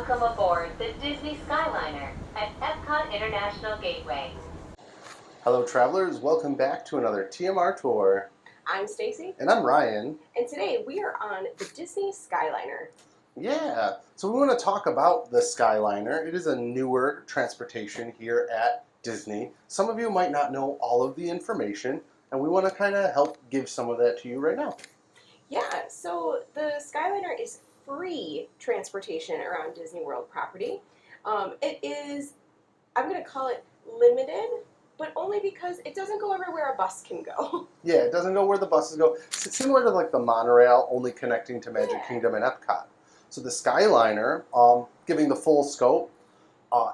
Welcome aboard the Disney Skyliner at Epcot International Gateway. Hello travelers, welcome back to another TMR tour. I'm Stacy. And I'm Ryan. And today we are on the Disney Skyliner. Yeah, so we want to talk about the Skyliner. It is a newer transportation here at Disney. Some of you might not know all of the information, and we want to kind of help give some of that to you right now. Yeah, so the Skyliner is free transportation around Disney World property. It is, I'm going to call it limited, but only because it doesn't go everywhere a bus can go. Yeah, it doesn't go where the buses go. It's similar to like the monorail, only connecting to Magic Kingdom and Epcot. So the Skyliner, giving the full scope,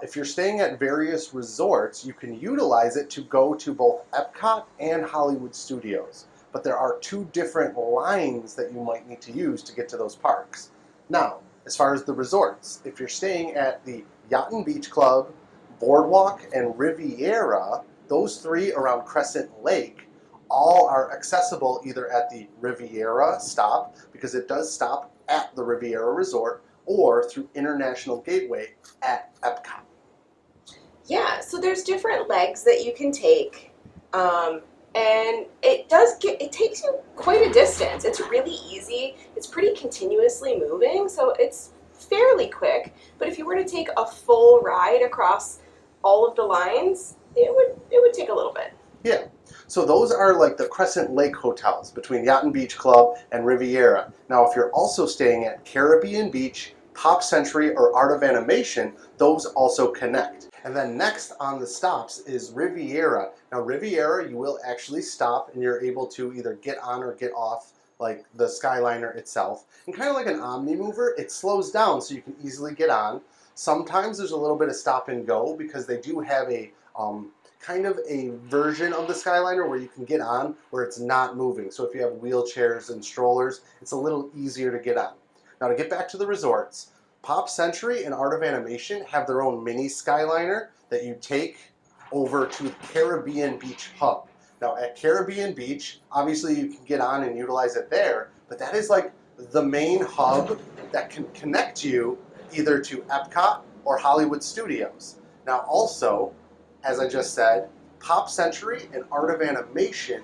if you're staying at various resorts, you can utilize it to go to both Epcot and Hollywood Studios. But there are two different lines that you might need to use to get to those parks. Now, as far as the resorts, if you're staying at the Yacht and Beach Club, Boardwalk, and Riviera, those three around Crescent Lake, all are accessible either at the Riviera stop, because it does stop at the Riviera Resort, or through International Gateway at Epcot. Yeah, so there's different legs that you can take, and it takes you quite a distance. It's really easy. It's pretty continuously moving, so it's fairly quick. But if you were to take a full ride across all of the lines, it would take a little bit. Yeah. So those are like the Crescent Lake hotels between Yacht and Beach Club and Riviera. Now, if you're also staying at Caribbean Beach, Pop Century, or Art of Animation, those also connect. And then next on the stops is Riviera. Now, Riviera, you will actually stop and you're able to either get on or get off like the Skyliner itself. And kind of like an Omni Mover, it slows down so you can easily get on. Sometimes there's a little bit of stop and go because they do have a kind of a version of the Skyliner where you can get on where it's not moving. So if you have wheelchairs and strollers, it's a little easier to get on. Now to get back to the resorts, Pop Century and Art of Animation have their own mini Skyliner that you take over to Caribbean Beach Hub. Now at Caribbean Beach, obviously you can get on and utilize it there, but that is like the main hub that can connect you either to Epcot or Hollywood Studios. Now also, as I just said, Pop Century and Art of Animation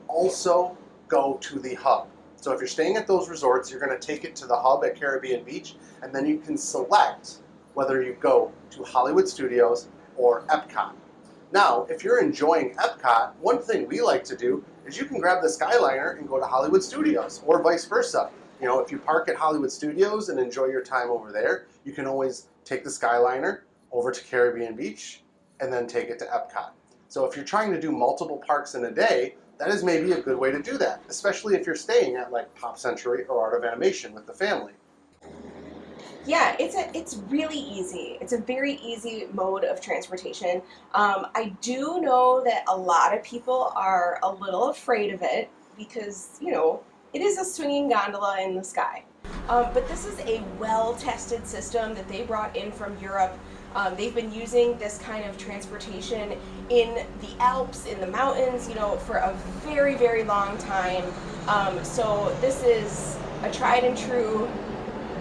also go to the hub. So if you're staying at those resorts, you're going to take it to the hub at Caribbean Beach, and then you can select whether you go to Hollywood Studios or Epcot. Now, if you're enjoying Epcot, one thing we like to do is you can grab the Skyliner and go to Hollywood Studios, or vice versa. You know, if you park at Hollywood Studios and enjoy your time over there, you can always take the Skyliner over to Caribbean Beach and then take it to Epcot. So if you're trying to do multiple parks in a day, that is maybe a good way to do that, especially if you're staying at like Pop Century or Art of Animation with the family. Yeah, it's really easy. It's a very easy mode of transportation. I do know that a lot of people are a little afraid of it because, you know, it is a swinging gondola in the sky. But this is a well-tested system that they brought in from Europe. They've been using this kind of transportation in the Alps, in the mountains, you know, for a very, very long time. So this is a tried and true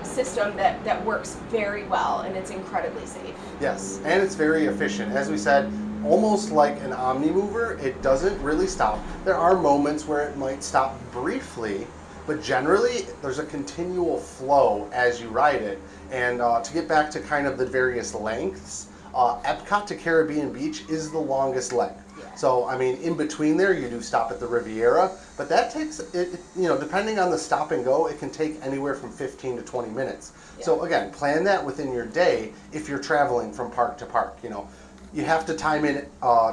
system that works very well, and it's incredibly safe. Yes, and it's very efficient. As we said, almost like an Omni Mover, it doesn't really stop. There are moments where it might stop briefly, but generally there's a continual flow as you ride it. And to get back to kind of the various lengths, Epcot to Caribbean Beach is the longest leg. Yeah. So, I mean, in between there, you do stop at the Riviera, but that takes, you know, depending on the stop and go, it can take anywhere from 15 to 20 minutes. Yeah. So again, plan that within your day if you're traveling from park to park. You know, you have to time in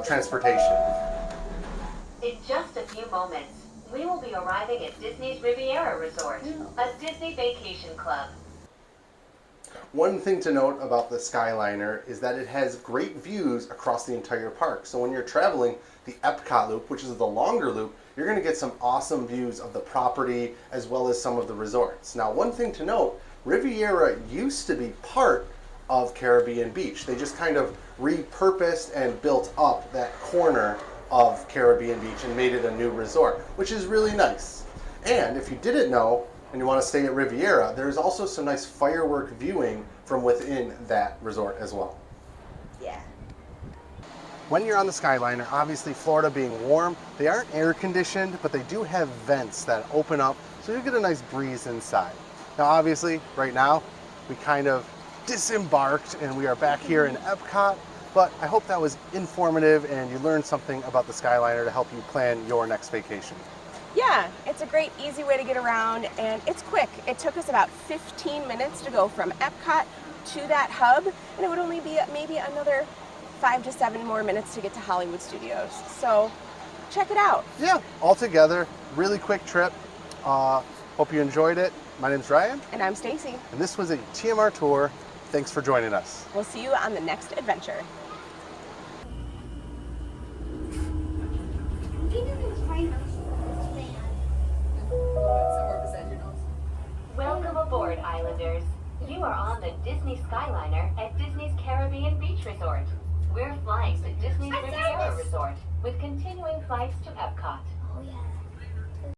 transportation. In just a few moments, we will be arriving at Disney's Riviera Resort, a Disney Vacation Club. One thing to note about the Skyliner is that it has great views across the entire park. So when you're traveling the Epcot loop, which is the longer loop, you're going to get some awesome views of the property as well as some of the resorts. Now, one thing to note, Riviera used to be part of Caribbean Beach. They just kind of repurposed and built up that corner of Caribbean Beach and made it a new resort, which is really nice. And if you didn't know, and you want to stay at Riviera, there's also some nice firework viewing from within that resort as well. Yeah. When you're on the Skyliner, obviously Florida being warm, they aren't air conditioned, but they do have vents that open up so you get a nice breeze inside. Now obviously, right now, we kind of disembarked and we are back here in Epcot, but I hope that was informative and you learned something about the Skyliner to help you plan your next vacation. Yeah, it's a great, easy way to get around, and it's quick. It took us about 15 minutes to go from Epcot to that hub, and it would only be maybe another 5 to 7 more minutes to get to Hollywood Studios. So check it out. Yeah, all together, really quick trip. Hope you enjoyed it. My name's Ryan. And I'm Stacy. And this was a TMR tour. Thanks for joining us. We'll see you on the next adventure. Welcome aboard, Islanders. You are on the Disney Skyliner at Disney's Caribbean Beach Resort. We're flying to Disney's Riviera Resort with continuing flights to Epcot. Oh yeah.